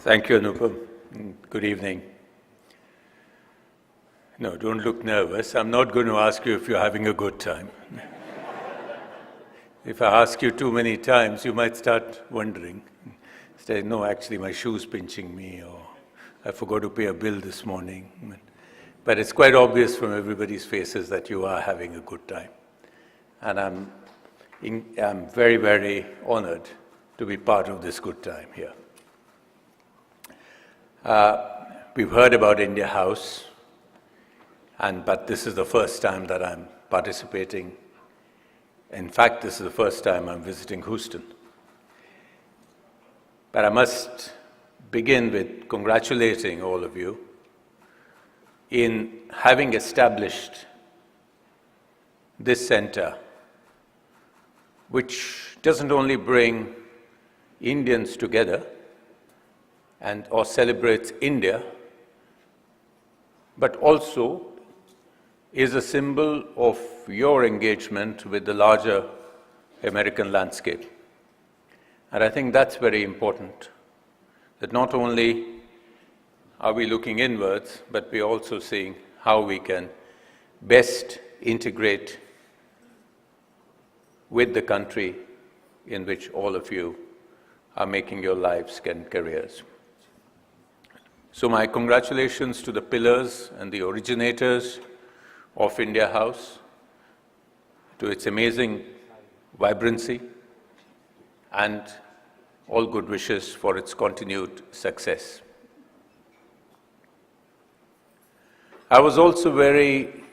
Thank you, Anupam. Good evening. No, don't look nervous. I'm not going to ask you if you're having a good time. If I ask you too many times, you might start wondering. Say, no, actually my shoe's pinching me, or I forgot to pay a bill this morning. But it's quite obvious from everybody's faces that you are having a good time. And I'm very, very honored to be part of this good time here. We've heard about India House, but this is the first time that I'm participating. In fact, this is the first time I'm visiting Houston. But I must begin with congratulating all of you in having established this center, which doesn't only bring Indians together or celebrates India, but also is a symbol of your engagement with the larger American landscape. And I think that's very important, that not only are we looking inwards, but we're also seeing how we can best integrate with the country in which all of you are making your lives and careers. So my congratulations to the pillars and the originators of India House, to its amazing vibrancy, and all good wishes for its continued success. I was also very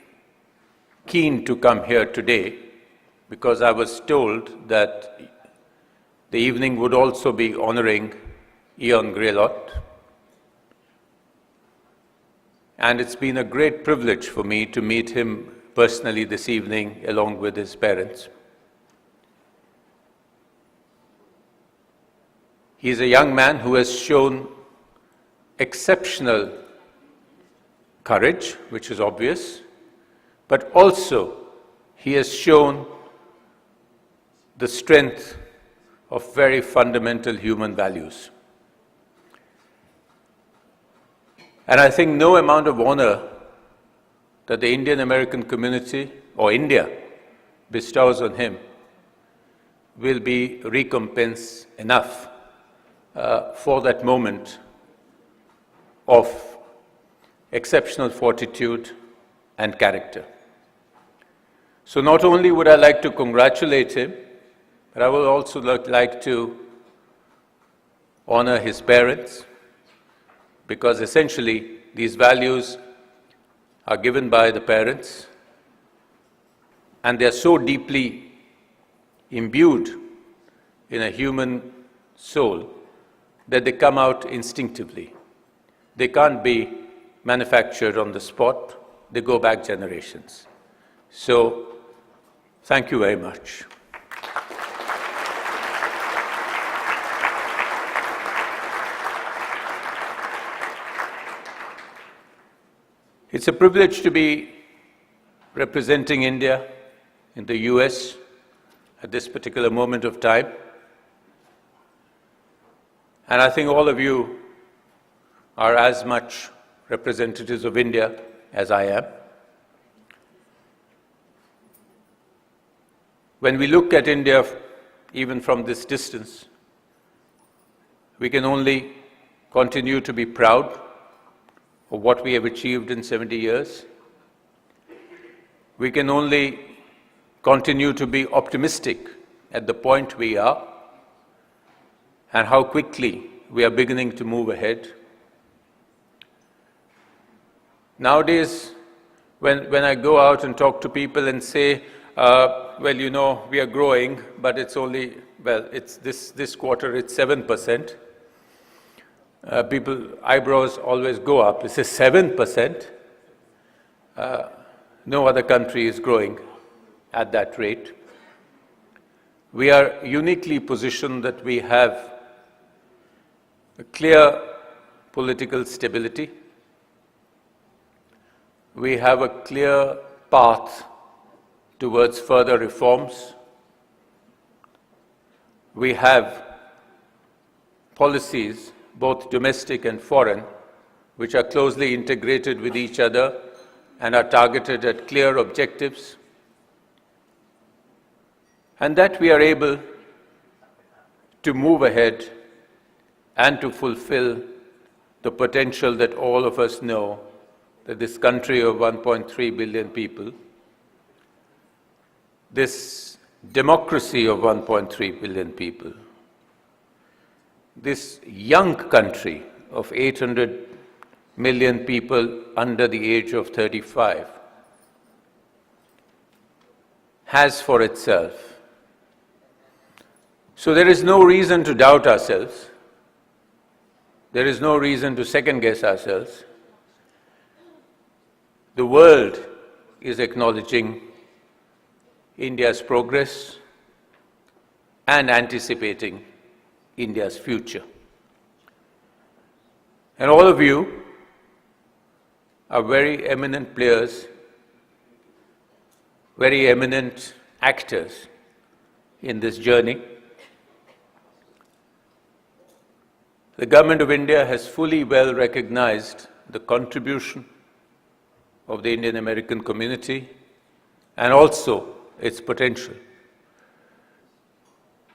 keen to come here today because I was told that the evening would also be honoring Ian Greylott. And it's been a great privilege for me to meet him personally this evening along with his parents. He's a young man who has shown exceptional courage, which is obvious, but also he has shown the strength of very fundamental human values. And I think no amount of honor that the Indian American community or India bestows on him will be recompense enough for that moment of exceptional fortitude and character. So not only would I like to congratulate him, but I would also like to honor his parents, because essentially these values are given by the parents and they are so deeply imbued in a human soul that they come out instinctively. They can't be manufactured on the spot, they go back generations. So, thank you very much. It's a privilege to be representing India in the US at this particular moment of time. And I think all of you are as much representatives of India as I am. When we look at India, even from this distance, we can only continue to be proud of what we have achieved in 70 years. We can only continue to be optimistic at the point we are and how quickly we are beginning to move ahead. Nowadays, when I go out and talk to people and say, well, you know, we are growing, but it's only, well, it's this quarter it's 7%. People, eyebrows always go up. It says 7%. No other country is growing at that rate. We are uniquely positioned that we have a clear political stability. We have a clear path towards further reforms. We have policies both domestic and foreign, which are closely integrated with each other and are targeted at clear objectives, and that we are able to move ahead and to fulfill the potential that all of us know that this country of 1.3 billion people, this democracy of 1.3 billion people, this young country of 800 million people under the age of 35 has for itself. So there is no reason to doubt ourselves. There is no reason to second-guess ourselves. The world is acknowledging India's progress and anticipating India's future. And all of you are very eminent players, very eminent actors in this journey. The Government of India has fully well recognized the contribution of the Indian American community and also its potential.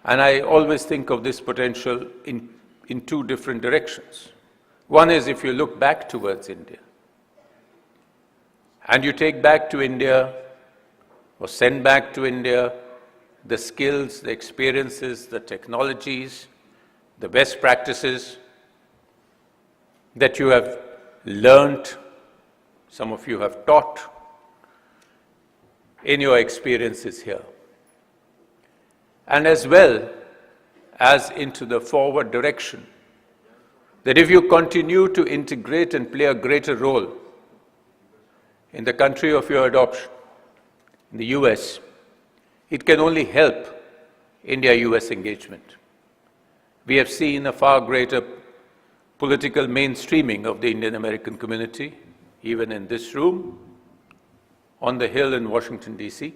And I always think of this potential in two different directions. One is if you look back towards India and you take back to India or send back to India the skills, the experiences, the technologies, the best practices that you have learned, some of you have taught in your experiences here. And as well as into the forward direction, that if you continue to integrate and play a greater role in the country of your adoption, in the US, it can only help India-US engagement. We have seen a far greater political mainstreaming of the Indian American community, even in this room, on the Hill in Washington, D.C.,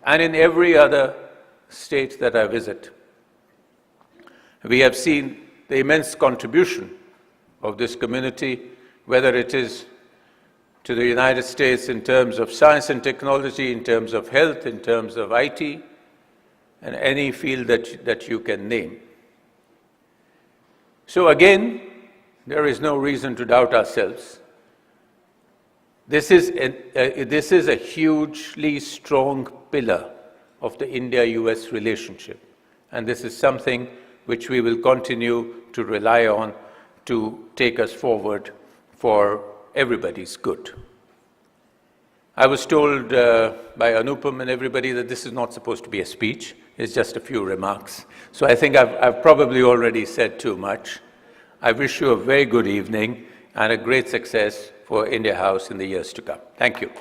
and in every other state that I visit. We have seen the immense contribution of this community, whether it is to the United States in terms of science and technology, in terms of health, in terms of IT, and any field that you can name. So again, there is no reason to doubt ourselves. This is a hugely strong pillar of the India-US relationship, and this is something which we will continue to rely on to take us forward for everybody's good. I was told by Anupam and everybody that this is not supposed to be a speech, it's just a few remarks. So I think I've probably already said too much. I wish you a very good evening and a great success for India House in the years to come. Thank you.